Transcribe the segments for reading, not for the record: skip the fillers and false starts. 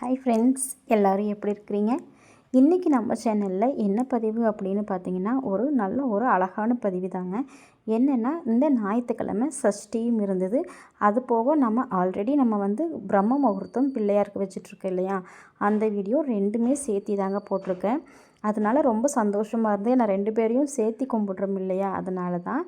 Hi friends, எல்லோரும் எப்படி இருக்கிறீங்க? இன்றைக்கி நம்ம சேனலில் என்ன பதிவு அப்படின்னு பார்த்தீங்கன்னா, ஒரு அழகான பதிவு தாங்க. என்னென்னா, இந்த ஞாயிற்றுக்கிழமை சஷ்டியும் இருந்தது. அது போக நம்ம பிரம்ம முகூர்த்தம் பிள்ளையாருக்கு வச்சிட்ருக்கோம் இல்லையா, அந்த வீடியோ ரெண்டுமே சேர்த்தி தாங்க போட்டிருக்கேன். அதனால் ரொம்ப சந்தோஷமாக இருந்து நான் 2 பேரையும் சேர்த்தி கும்பிட்றோம் இல்லையா, அதனால தான்.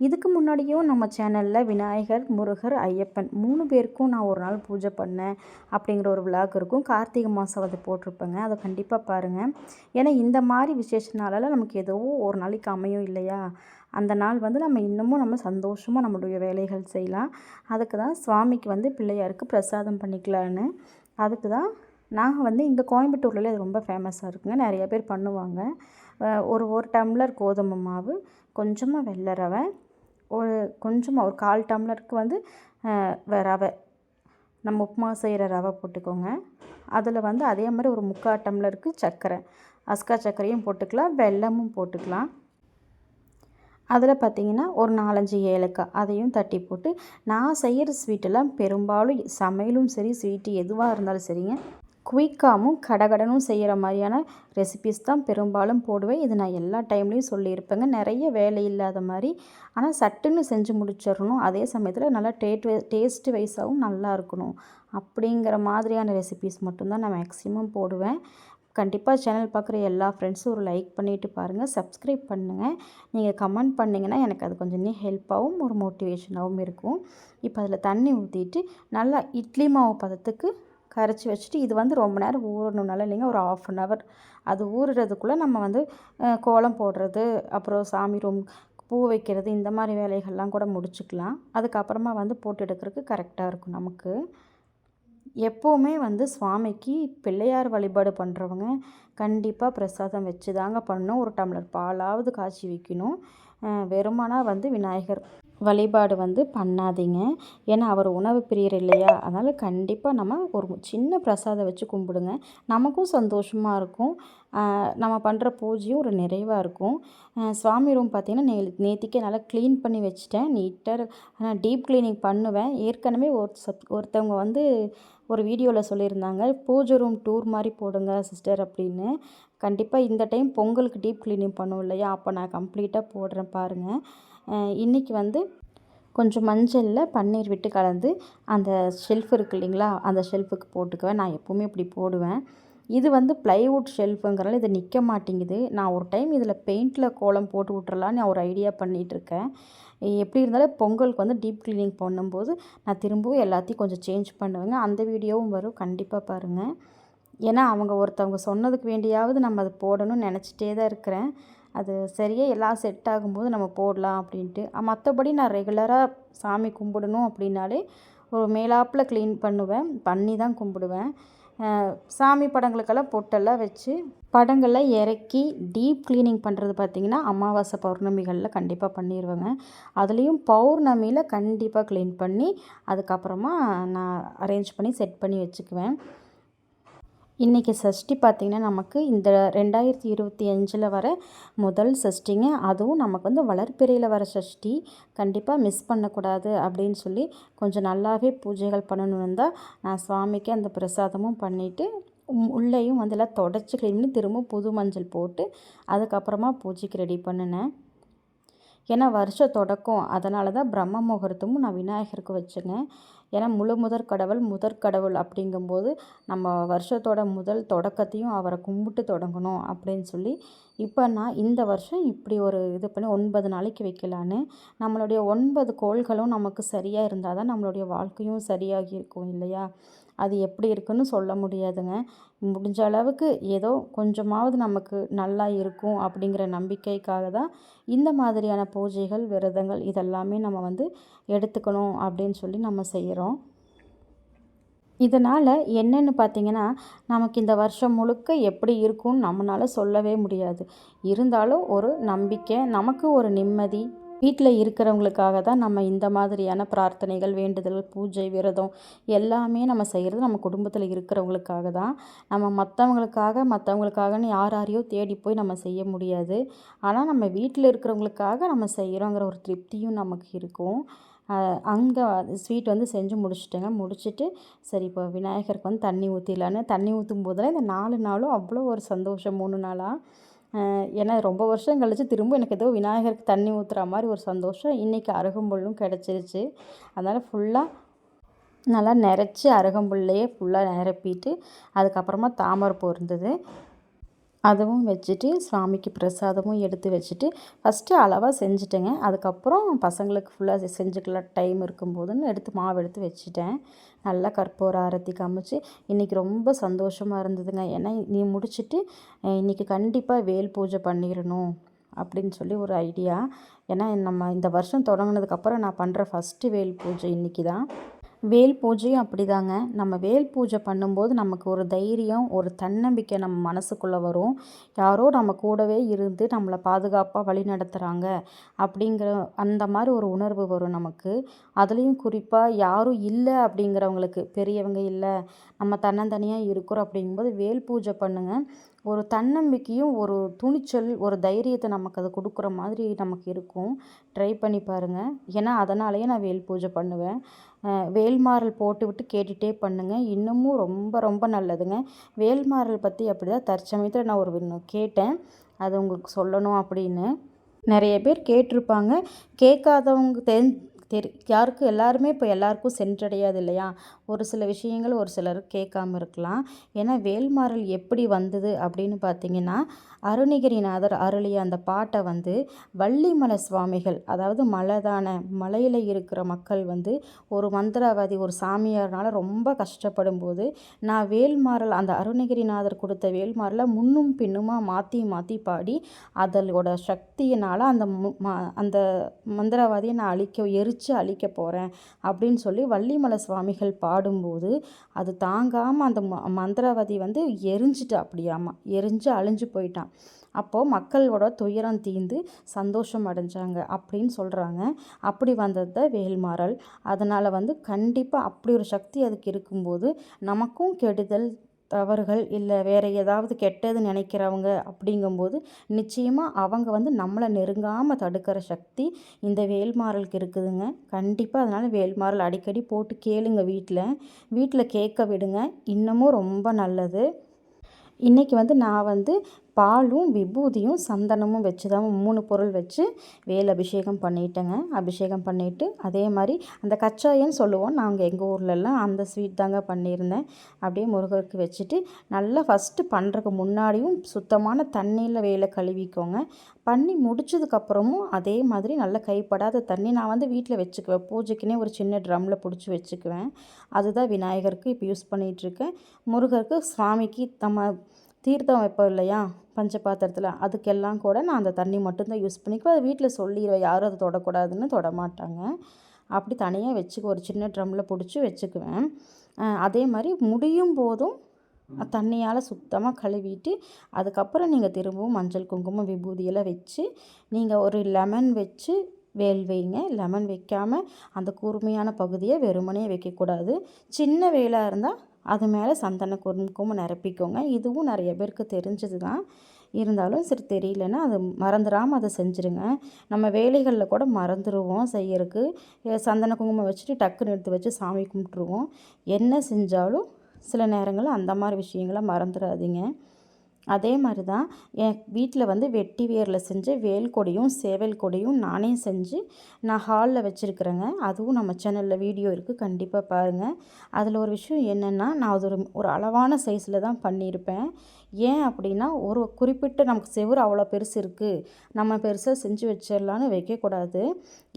இதுக்கு முன்னாடியும் நம்ம சேனலில் விநாயகர், முருகர், ஐயப்பன் 3 பேருக்கும் நான் ஒரு நாள் பூஜை பண்ணேன் அப்படிங்கிற ஒரு விளாக் இருக்கும். கார்த்திகை மாதம் அது போட்டிருப்பேங்க, அதை கண்டிப்பாக பாருங்கள். ஏன்னா இந்த மாதிரி விசேஷ நாளெல்லாம் நமக்கு ஏதோ ஒரு நாளைக்கு அமையும் இல்லையா, அந்த நாள் நம்ம சந்தோஷமாக நம்மளுடைய வேலைகள் செய்யலாம். அதுக்கு தான் சுவாமிக்கு பிள்ளையாருக்கு பிரசாதம் பண்ணிக்கலான்னு. அதுக்கு தான் நாங்கள் இங்கே கோயம்புத்தூரில் அது ரொம்ப ஃபேமஸாக இருக்குங்க. நிறைய பேர் பண்ணுவாங்க. ஒரு டம்ளர் கோதுமை மாவு, கொஞ்சமாக வெள்ளை ரவை, கொஞ்சமாக ஒரு 1/4 டம்ளருக்கு ரவை, நம்ம உப்புமா செய்கிற ரவை போட்டுக்கோங்க. அதில் அதே மாதிரி ஒரு 3/4 டம்ளருக்கு சர்க்கரை, அஸ்கா சர்க்கரையும் போட்டுக்கலாம், வெல்லமும் போட்டுக்கலாம். அதில் பார்த்திங்கன்னா ஒரு 4-5 ஏலக்காய் அதையும் தட்டி போட்டு, நான் செய்கிற ஸ்வீட்டெல்லாம் பெரும்பாலும் சமையலும் சரி, ஸ்வீட்டு எதுவாக இருந்தாலும் சரிங்க, குயிக்காகவும் கடகடனும் செய்கிற மாதிரியான ரெசிபீஸ் தான் பெரும்பாலும் போடுவேன். இது நான் எல்லா டைம்லேயும் சொல்லியிருப்பேங்க. நிறைய வேலை இல்லாத மாதிரி, ஆனால் சட்டுன்னு செஞ்சு முடிச்சிடணும். அதே சமயத்தில் நல்லா டேஸ்ட் வைஸாகவும் நல்லா இருக்கணும் அப்படிங்கிற மாதிரியான ரெசிபீஸ் மட்டும்தான் நான் மேக்ஸிமம் போடுவேன். கண்டிப்பாக சேனல் பார்க்குற எல்லா ஃப்ரெண்ட்ஸும் ஒரு லைக் பண்ணிவிட்டு பாருங்கள், சப்ஸ்கிரைப் பண்ணுங்கள். நீங்கள் கமெண்ட் பண்ணிங்கன்னா எனக்கு அது கொஞ்சம் இன்னும் ஹெல்ப்பாகவும் ஒரு மோட்டிவேஷனாகவும் இருக்கும். இப்போ அதில் தண்ணி ஊற்றிட்டு நல்லா இட்லி மாவு பதத்துக்கு கரைச்சி வச்சுட்டு, இது ரொம்ப நேரம் ஊறணும்னால இல்லைங்க, ஒரு 1/2 அன் ஹவர் அது ஊறுறதுக்குள்ளே நம்ம கோலம் போடுறது, அப்புறம் சாமி ரூம் பூ வைக்கிறது, இந்த மாதிரி வேலைகள்லாம் கூட முடிச்சுக்கலாம். அதுக்கப்புறமா போட்டு எடுக்கிறதுக்கு கரெக்டாக இருக்கும் நமக்கு. எப்போவுமே சுவாமிக்கு பிள்ளையார் வழிபாடு பண்ணுறவங்க கண்டிப்பாக பிரசாதம் வச்சு தாங்க பண்ணணும். ஒரு டம்ளர் பாலாவது காய்ச்சி வைக்கணும். வெறுமனா விநாயகர் வழிபாடு பண்ணாதீங்க. ஏன்னா அவர் உணவு பிரியர் இல்லையா, அதனால் கண்டிப்பாக நம்ம ஒரு சின்ன பிரசாதம் வச்சு கும்பிடுங்க. நமக்கும் சந்தோஷமாக இருக்கும், நம்ம பண்ணுற பூஜையும் ஒரு நிறைவாக இருக்கும். சுவாமி ரூம் பார்த்திங்கன்னா நேத்திக்கே நல்லா க்ளீன் பண்ணி வச்சுட்டேன். நீட்டாக டீப் க்ளீனிங் பண்ணுவேன். ஏற்கனவே ஒருத்தவங்க ஒரு வீடியோவில் சொல்லியிருந்தாங்க, பூஜை ரூம் டூர் மாதிரி போடுங்க சிஸ்டர் அப்படின்னு. கண்டிப்பாக இந்த டைம் பொங்கலுக்கு டீப் க்ளீனிங் பண்ணுவோம் இல்லையா, அப்போ நான் கம்ப்ளீட்டாக போடுறேன் பாருங்கள். இன்றைக்கி கொஞ்சம் மஞ்சளில் பன்னீர் விட்டு கலந்து அந்த ஷெல்ஃப் இருக்குது இல்லைங்களா, அந்த ஷெல்ஃபுக்கு போட்டுக்குவேன். நான் எப்போவுமே இப்படி போடுவேன். இது ப்ளைவுட் ஷெல்ஃபுங்கிறனால இது நிற்க மாட்டேங்குது. நான் ஒரு டைம் இதில் பெயிண்டில் கோலம் போட்டு விட்றலான்னு ஒரு ஐடியா பண்ணிகிட்ருக்கேன். எப்படி இருந்தாலும் பொங்கலுக்கு டீப் க்ளீனிங் பண்ணும்போது நான் திரும்பவும் எல்லாத்தையும் கொஞ்சம் சேஞ்ச் பண்ணுவேங்க. அந்த வீடியோவும் வரும், கண்டிப்பாக பாருங்கள். ஏன்னா ஒருத்தவங்க சொன்னதுக்கு வேண்டியாவது நம்ம அதை போடணும்னு நினச்சிட்டே தான் இருக்கிறேன். அது சரியாக எல்லாம் செட் ஆகும்போது நம்ம போடலாம் அப்படின்ட்டு. மற்றபடி நான் ரெகுலராக சாமி கும்பிடணும் அப்படின்னாலே ஒரு மேலாப்பில் க்ளீன் பண்ணி தான் கும்பிடுவேன். சாமி படங்களுக்கெல்லாம் பொட்டெல்லாம் வச்சு படங்களை இறக்கி டீப் க்ளீனிங் பண்ணுறது பார்த்திங்கன்னா அமாவாசை பௌர்ணமிகளில் கண்டிப்பாக பண்ணிடுவேங்க. அதுலேயும் பௌர்ணமியில் கண்டிப்பாக க்ளீன் பண்ணி அதுக்கப்புறமா நான் அரேஞ்ச் பண்ணி செட் பண்ணி வச்சுக்குவேன். இன்றைக்கி சஷ்டி பார்த்திங்கன்னா நமக்கு இந்த 2025 வர முதல் சஷ்டிங்க. அதுவும் நமக்கு வளர்பிறையில் வர சஷ்டி, கண்டிப்பாக மிஸ் பண்ணக்கூடாது அப்படின்னு சொல்லி கொஞ்சம் நல்லாவே பூஜைகள் பண்ணணுன்னு தான் நான் சுவாமிக்கு அந்த பிரசாதமும் பண்ணிவிட்டு உள்ளேயும் எல்லாம் தொடச்சி க்ளீன் பண்ணி திரும்ப புது மஞ்சள் போட்டு அதுக்கப்புறமா பூஜைக்கு ரெடி பண்ணினேன். ஏன்னா வருஷம் தொடக்கம், அதனால தான் பிரம்ம முகூர்த்தமும் நான் விநாயகருக்கு வச்சேங்க. ஏன்னா முதற்கடவுள் அப்படிங்கும்போது நம்ம வருஷத்தோட முதல் தொடக்கத்தையும் அவரை கும்பிட்டு தொடங்கணும் அப்படின்னு சொல்லி, இப்போ நான் இந்த வருஷம் இப்படி ஒரு இது பண்ணி 9 நாளைக்கு வைக்கலான்னு. நம்மளுடைய 9 கோள்களும் நமக்கு சரியாக இருந்தால் தான் நம்மளுடைய வாழ்க்கையும் சரியாகி இருக்கும் இல்லையா. அது எப்படி இருக்குன்னு சொல்ல முடியாதுங்க. முடிஞ்ச அளவுக்கு ஏதோ கொஞ்சமாவது நமக்கு நல்லா இருக்கும் அப்படிங்கிற நம்பிக்கைக்காக தான் இந்த மாதிரியான பூஜைகள், விரதங்கள் இதெல்லாமே நம்ம எடுத்துக்கணும் அப்படின்னு சொல்லி நம்ம செய்கிறோம். இதனால் என்னென்னு பார்த்திங்கன்னா, நமக்கு இந்த வருஷம் முழுக்க எப்படி இருக்கும்னு நம்மளால் சொல்லவே முடியாது. இருந்தாலும் ஒரு நம்பிக்கை, நமக்கு ஒரு நிம்மதி. வீட்டில் இருக்கிறவங்களுக்காக தான் நம்ம இந்த மாதிரியான பிரார்த்தனைகள், வேண்டுதல், பூஜை, விரதம் எல்லாமே நம்ம செய்கிறது நம்ம குடும்பத்தில் இருக்கிறவங்களுக்காக தான். நம்ம மற்றவங்களுக்காகன்னு யாரையோ தேடி போய் நம்ம செய்ய முடியாது. ஆனால் நம்ம வீட்டில் இருக்கிறவங்களுக்காக நம்ம செய்கிறோங்கிற ஒரு திருப்தியும் நமக்கு இருக்கும். அங்கே ஸ்வீட் வந்து செஞ்சு முடிச்சுட்டேங்க. முடிச்சுட்டு சரி இப்போ விநாயகருக்கு வந்து தண்ணி ஊற்றிடலான்னு தண்ணி ஊற்றும் போதெல்லாம் இந்த 4 நாளும் அவ்வளோ ஒரு சந்தோஷம் 3 நாளாக. ஏன்னா ரொம்ப வருஷம் கழிச்சு திரும்ப எனக்கு ஏதோ விநாயகருக்கு தண்ணி ஊற்றுற மாதிரி ஒரு சந்தோஷம். இன்றைக்கி அருகம்புல்லும் கிடச்சிருச்சு. அதனால் ஃபுல்லாக நல்லா நிறச்சி அருகம்புல்லையே ஃபுல்லாக நிரப்பிட்டு அதுக்கப்புறமா தாமரைப்பூ இருந்தது, அதுவும் வச்சுட்டு சாமிக்கு பிரசாதமும் எடுத்து வச்சுட்டு ஃபஸ்ட்டு அளவாக செஞ்சுட்டேங்க. அதுக்கப்புறம் பசங்களுக்கு ஃபுல்லாக செஞ்சுக்கலாம் டைம் இருக்கும்போதுன்னு எடுத்து மாவு எடுத்து வச்சுட்டேன். நல்லா கற்பூர ஆரத்தி காமிச்சு இன்றைக்கி ரொம்ப சந்தோஷமாக இருந்ததுங்க. ஏன்னா நீ முடிச்சுட்டு இன்றைக்கி கண்டிப்பாக வேல் பூஜை பண்ணிடணும் அப்படின்னு சொல்லி ஒரு ஐடியா. ஏன்னா நம்ம இந்த வருஷம் தொடங்கினதுக்கப்புறம் நான் பண்ணுற ஃபஸ்ட்டு வேல் பூஜை இன்றைக்கி தான். வேல் பூஜையும் அப்படிதாங்க. நம்ம வேல் பூஜை பண்ணும்போது நமக்கு ஒரு தைரியம், ஒரு தன்னம்பிக்கை நம்ம மனசுக்குள்ளே வரும். யாரோ நம்ம கூடவே இருந்து நம்மளை பாதுகாப்பாக வழி நடத்துகிறாங்க அப்படிங்கிற அந்த மாதிரி ஒரு உணர்வு வரும் நமக்கு. அதுலேயும் குறிப்பாக யாரும் இல்லை அப்படிங்கிறவங்களுக்கு, பெரியவங்க இல்லை, நம்ம தன்னந்தனியாக இருக்கிறோம் அப்படிங்கும்போது வேல் பூஜை பண்ணுங்க. ஒரு தன்னம்பிக்கையும், ஒரு துணிச்சல், ஒரு தைரியத்தை நமக்கு அது கொடுக்குற மாதிரி நமக்கு இருக்கும். ட்ரை பண்ணி பாருங்கள். ஏன்னா அதனாலேயே நான் வேல் பூஜை பண்ணுவேன். வேல்மாறல் போட்டுவிட்டு கேட்டுகிட்டே பண்ணுங்க. இன்னமும் ரொம்ப ரொம்ப நல்லதுங்க. வேல்மாறல் பற்றி அப்படிதான் தற்சமயத்தில் நான் ஒரு கேட்டேன். அது உங்களுக்கு சொல்லணும் அப்படின்னு. நிறைய பேர் கேட்டிருப்பாங்க. கேட்காதவங்க யாருக்கும் எல்லாருமே இப்போ எல்லாருக்கும் சென்றடையாது இல்லையா? ஒரு சில விஷயங்கள் ஒரு சிலர் கேட்காம இருக்கலாம். ஏன்னா வேல்மாறல் எப்படி வந்தது அப்படின்னு பார்த்தீங்கன்னா, அருணகிரிநாதர் அருளிய அந்த பாட்டை வந்து வள்ளிமலை சுவாமிகள், அதாவது மலையில் இருக்கிற மக்கள் வந்து ஒரு மந்திரவாதி ஒரு சாமியார்னால ரொம்ப கஷ்டப்படும்போது, நான் வேல்மாறல் அந்த அருணகிரிநாதர் கொடுத்த வேல்மாறலை முன்னும் பின்னுமா மாற்றி மாற்றி பாடி அதோட சக்தியினால் அந்த மந்திரவாதியை நான் எரித்து போகிறேன் அப்படின்னு சொல்லி வள்ளிமலை சுவாமிகள் பாடும்போது அது தாங்காமல் அந்த மந்திரவாதி வந்து எரிஞ்சு அழிஞ்சு போயிட்டான். அப்போது மக்களோட துயரம் தீர்ந்து சந்தோஷம் அடைஞ்சாங்க அப்படின்னு சொல்கிறாங்க. அப்படி வந்தது தான் வேல்மாறல். அதனால் வந்து கண்டிப்பாக அப்படி ஒரு சக்தி அதுக்கு இருக்கும்போது நமக்கும் கெடுதல் தவறுகள் இல்லை வேறு ஏதாவது கெட்டது நினைக்கிறவங்க அப்படிங்கும்போது நிச்சயமாக அவங்க வந்து நம்மளை நெருங்காமல் தடுக்கிற சக்தி இந்த வேல்மாறலுக்கு இருக்குதுங்க. கண்டிப்பாக அதனால் வேல்மாறல் அடிக்கடி போட்டு கேளுங்க. வீட்டில் கேட்க விடுங்க. இன்னமும் ரொம்ப நல்லது. இன்றைக்கி வந்து நான் வந்து பாலும் விபூதியும் சந்தனமும் வச்சு தான் 3 பொருள் வச்சு வேல் அபிஷேகம் பண்ணிட்டேங்க. அபிஷேகம் பண்ணிவிட்டு அதே மாதிரி அந்த கச்சாயன்னு சொல்லுவோம் நாங்கள் எங்கள் ஊர்லெலாம், அந்த ஸ்வீட் தாங்க பண்ணியிருந்தேன். அப்படியே முருகருக்கு வச்சுட்டு நல்லா ஃபஸ்ட்டு பண்ணுறதுக்கு முன்னாடியும் சுத்தமான தண்ணியில் வேலை கழுவிக்கோங்க. பண்ணி முடிச்சதுக்கப்புறமும் அதே மாதிரி நல்லா கைப்படாத தண்ணி நான் வந்து வீட்டில் வச்சுக்குவேன். பூஜைக்குன்னே ஒரு சின்ன ட்ரம்மில் பிடிச்சி வச்சுக்குவேன். அதுதான் விநாயகருக்கு இப்போ யூஸ் பண்ணிகிட்ருக்கேன். முருகருக்கு சுவாமிக்கு நம்ம தீர்த்தம் வைப்போம் இல்லையா பஞ்சபாத்திரத்தில், அதுக்கெல்லாம் கூட நான் அந்த தண்ணி மட்டும்தான் யூஸ் பண்ணிக்குவேன். அதை வீட்டில் சொல்லிடுவேன், யாரும் அதை தொடக்கூடாதுன்னு தொடமாட்டாங்க. அப்படி தனியாக ஒரு சின்ன ட்ரம்மில் பிடிச்சி வச்சுக்குவேன். அதே மாதிரி முடியும் போதும் தண்ணியால் சுத்தமாக கழுவிட்டு அதுக்கப்புறம் நீங்கள் திரும்பவும் மஞ்சள் குங்குமம் விபூதியெல்லாம் வச்சு நீங்கள் ஒரு லெமன் வச்சு வேல் வைங்க. லெமன் வைக்காமல் அந்த கூர்மையான பகுதியை வெறுமனே வைக்கக்கூடாது. சின்ன வேலாக இருந்தால் அது மேலே சந்தன குங்குமம் நிரப்பிக்கோங்க. இதுவும் நிறைய பேருக்கு தெரிஞ்சது தான். இருந்தாலும் சரி தெரியலன்னா அது மறந்துடாமல் அதை செஞ்சுருங்க. நம்ம வேலைகளில் கூட மறந்துடுவோம் செய்யறதுக்கு. சந்தன குங்குமம் வச்சுட்டு டக்குன்னு எடுத்து வச்சு சாமி கும்பிட்ருவோம். என்ன செஞ்சாலும் சில நேரங்களில் அந்த மாதிரி விஷயங்களை மறந்துடாதீங்க. அதே மாதிரி தான் என் வீட்டில் வந்து வெட்டி வேரில் செஞ்ச வேல் கொடியும் சேவல் கொடியும் நானே செஞ்சு நான் ஹாலில் வச்சுருக்குறேங்க. அதுவும் நம்ம சேனலில் வீடியோ இருக்குது, கண்டிப்பாக பாருங்கள். அதில் ஒரு விஷயம் என்னென்னா, நான் அது ஒரு அளவான சைஸில் தான் பண்ணியிருப்பேன். ஏன் அப்படின்னா, ஒரு குறிப்பிட்ட நமக்கு செவுரு அவ்வளோ பெருசு இருக்குது, நம்ம பெருசாக செஞ்சு வச்சிடலான்னு வைக்கக்கூடாது.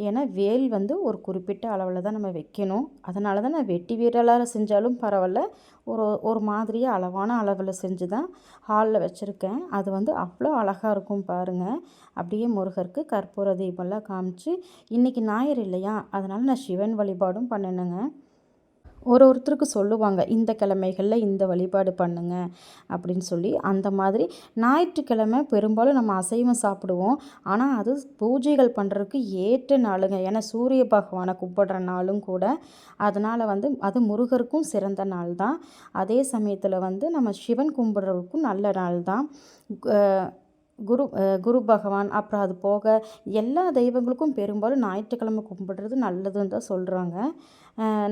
ஏன்னா வேல் வந்து ஒரு குறிப்பிட்ட அளவில் தான் நம்ம வைக்கணும். அதனால தான் நான் வெட்டி வேரால் செஞ்சாலும் பரவாயில்ல, ஒரு மாதிரியாக அளவான அளவில் செஞ்சு தான் ஹாலில் வச்சுருக்கேன். அது வந்து அவ்வளோ அழகாக இருக்கும் பாருங்கள். அப்படியே முருகருக்கு கற்பூர தீபம்லாம் காமிச்சு, இன்றைக்கி ஞாயிறு இல்லையா, அதனால் நான் சிவன் வழிபாடும் பண்ணினேங்க. ஒருத்தருக்கு சொல்லுவாங்க இந்த கிழமைகளில் இந்த வழிபாடு பண்ணுங்க அப்படின்னு சொல்லி. அந்த மாதிரி ஞாயிற்றுக்கிழமை பெரும்பாலும் நம்ம அசைவம் சாப்பிடுவோம். ஆனால் அது பூஜைகள் பண்ணுறதுக்கு ஏற்ற நாளுங்க. ஏன்னா சூரிய பகவானை கும்பிடுற நாளும் கூட. அதனால் வந்து அது முருகருக்கும் சிறந்த நாள் தான். அதே சமயத்தில் வந்து நம்ம சிவன் கும்பிட்றதுக்கும் நல்ல நாள் தான். குரு பகவான், அப்புறம் அது போக எல்லா தெய்வங்களுக்கும் பெரும்பாலும் ஞாயிற்றுக்கிழமை கும்பிடுறது நல்லதுன்னு தான் சொல்கிறாங்க.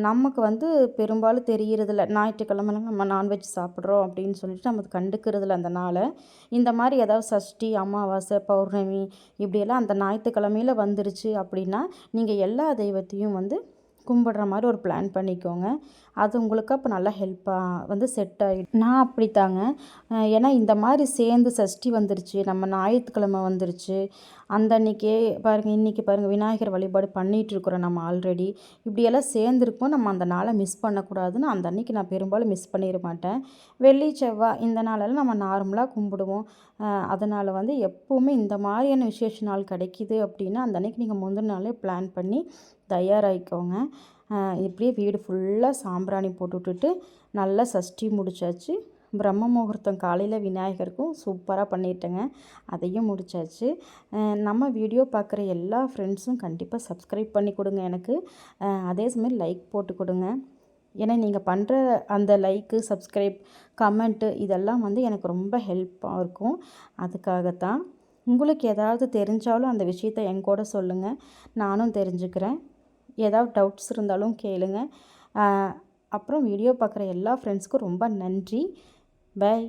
நமக்கு வந்து பெரும்பாலும் தெரியறதில்ல, ஞாயிற்றுக்கிழமைனா நம்ம நான்வெஜ் சாப்பிட்றோம் அப்படின்னு சொல்லிட்டு நம்ம கண்டுக்கிறதில்ல அந்த நாளை. இந்த மாதிரி ஏதாவது சஷ்டி, அமாவாசை, பௌர்ணமி இப்படியெல்லாம் அந்த ஞாயிற்றுக்கிழமையில் வந்துருச்சு அப்படின்னா நீங்கள் எல்லா தெய்வத்தையும் வந்து கும்பிடுற மாதிரி ஒரு பிளான் பண்ணிக்கோங்க. அது உங்களுக்கு அப்போ நல்லா ஹெல்ப்பாக வந்து செட் ஆகிடும். நான் அப்படித்தாங்க. ஏன்னா இந்த மாதிரி சேர்ந்து சஷ்டி வந்துருச்சு, நம்ம ஞாயிற்றுக்கிழமை வந்துருச்சு, அந்த அன்றைக்கே பாருங்கள், இன்றைக்கி பாருங்கள் விநாயகர் வழிபாடு பண்ணிகிட்ருக்குறோம் நம்ம ஆல்ரெடி. இப்படியெல்லாம் சேர்ந்துருக்கும், நம்ம அந்த நாளை மிஸ் பண்ணக்கூடாதுன்னு அந்த அன்றைக்கி நான் பெரும்பாலும் மிஸ் பண்ணிட மாட்டேன். வெள்ளி செவ்வாய் இந்த நாளெல்லாம் நம்ம நார்மலாக கும்பிடுவோம். அதனால் வந்து எப்போவுமே இந்த மாதிரியான விசேஷ நாள் கிடைக்கிது அப்படின்னா அந்த அன்றைக்கி நீங்கள் முந்தின நாளே பிளான் பண்ணி தயாராகிக்கோங்க. இப்படியே வீடு ஃபுல்லாக சாம்பிராணி போட்டு விட்டுட்டு நல்லா சஷ்டி முடிச்சாச்சு. பிரம்ம முகூர்த்தம் காலையில் விநாயகருக்கும் சூப்பராக பண்ணிட்டேங்க, அதையும் முடித்தாச்சு. நம்ம வீடியோ பார்க்குற எல்லா ஃப்ரெண்ட்ஸும் கண்டிப்பாக சப்ஸ்கிரைப் பண்ணி கொடுங்க எனக்கு. அதே சமயம் லைக் போட்டு கொடுங்க. ஏன்னா நீங்கள் பண்ணுற அந்த லைக்கு, சப்ஸ்கிரைப், கமெண்ட்டு இதெல்லாம் வந்து எனக்கு ரொம்ப ஹெல்ப்பாக இருக்கும். அதுக்காகத்தான். உங்களுக்கு ஏதாவது தெரிஞ்சாலும் அந்த விஷயத்த என் கூட சொல்லுங்கள், நானும் தெரிஞ்சுக்கிறேன். ஏதாவது டவுட்ஸ் இருந்தாலும் கேளுங்க. அப்புறம் வீடியோ பார்க்குற எல்லா ஃப்ரெண்ட்ஸ்க்கும் ரொம்ப நன்றி. பை.